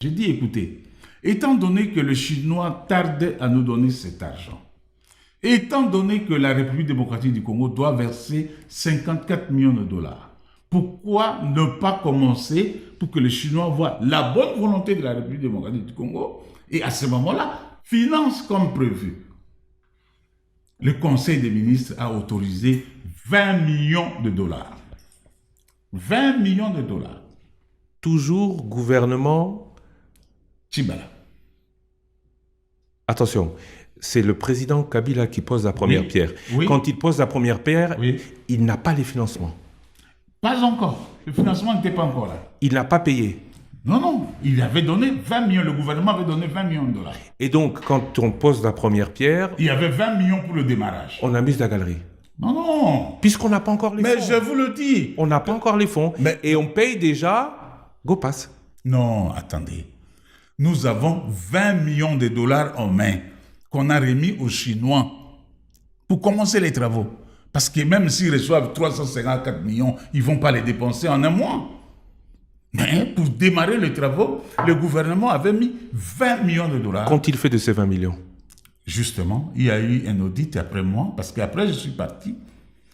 J'ai dit, écoutez, étant donné que le Chinois tarde à nous donner cet argent, étant donné que la République démocratique du Congo doit verser 54 millions de dollars, pourquoi ne pas commencer pour que les Chinois voient la bonne volonté de la République démocratique du Congo et à ce moment-là, finance comme prévu. Le Conseil des ministres a autorisé 20 millions de dollars. 20 millions de dollars. Toujours gouvernement Tshibala. Attention, c'est le président Kabila qui pose la première pierre. Oui. Quand il pose la première pierre, Oui. il n'a pas les financements. Pas encore. Le financement n'était pas encore là. Il n'a pas payé. Non, non. Il avait donné 20 millions. Le gouvernement avait donné 20 millions de dollars. Et donc, quand on pose la première pierre, Il y avait 20 millions pour le démarrage. on amuse la galerie. Non, non. Puisqu'on n'a pas encore les Mais fonds. je vous le dis. On n'a pas encore les fonds. Mais- Et on paye déjà GoPass. Non, attendez. Nous avons 20 millions de dollars en main qu'on a remis aux Chinois pour commencer les travaux. Parce que même s'ils reçoivent 354 millions, ils ne vont pas les dépenser en un mois. Mais pour démarrer les travaux, le gouvernement avait mis 20 millions de dollars. Qu'ont-ils fait de ces 20 millions? Justement, il y a eu un audit après moi, parce qu'après je suis parti.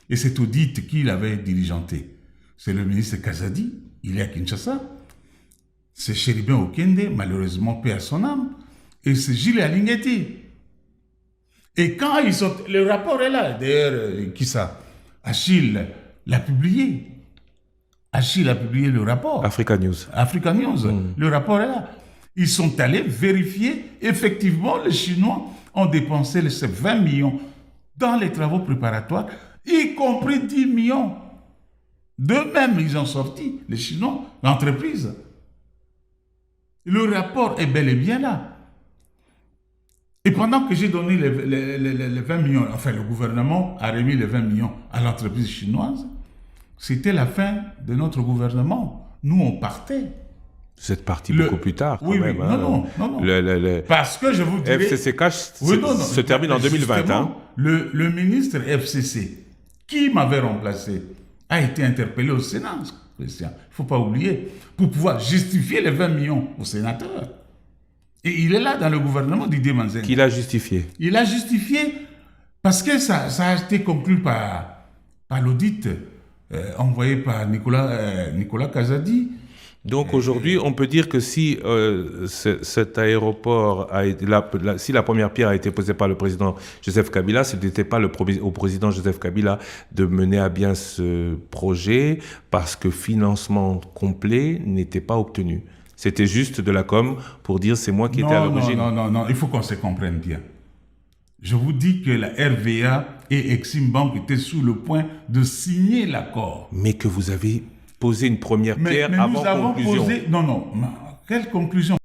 Et cet audit, qui l'avait diligenté? C'est le ministre Kazadi, il est à Kinshasa. C'est Chéribin Okende, malheureusement, paix à son âme. Et c'est Gilles Alingeti. Et quand ils sont... Le rapport est là. D'ailleurs, qui ça? Achille l'a publié. Achille a publié le rapport. Africa News. Africa News. Le rapport est là. Ils sont allés vérifier. Effectivement, les Chinois ont dépensé ces 20 millions dans les travaux préparatoires, y compris 10 millions. D'eux-mêmes, ils ont sorti, les Chinois, l'entreprise. Le rapport est bel et bien là. Et pendant que j'ai donné les 20 millions, enfin le gouvernement a remis les 20 millions à l'entreprise chinoise, c'était la fin de notre gouvernement. Nous, on partait. Vous êtes parti beaucoup plus tard, quand oui, même. Oui, hein. non. Le Parce que je vous dirais... FCCK se termine en 2020. Hein. Le ministre FCC, qui m'avait remplacé, a été interpellé au Sénat, Christian. Il ne faut pas oublier, pour pouvoir justifier les 20 millions aux sénateurs. Et il est là dans le gouvernement Didier Manzen. Qui l'a justifié? Il a justifié parce que ça a été conclu par l'audit envoyé par Nicolas Kazadi. Donc aujourd'hui, on peut dire que si cet aéroport si la première pierre a été posée par le président Joseph Kabila, ce n'était pas au président Joseph Kabila de mener à bien ce projet parce que financement complet n'était pas obtenu. C'était juste de la com pour dire c'est moi qui étais à l'origine. Non, il faut qu'on se comprenne bien. Je vous dis que la RVA et Exim Bank étaient sous le point de signer l'accord. Mais que vous avez posé une première pierre avant conclusion. Non, quelle conclusion?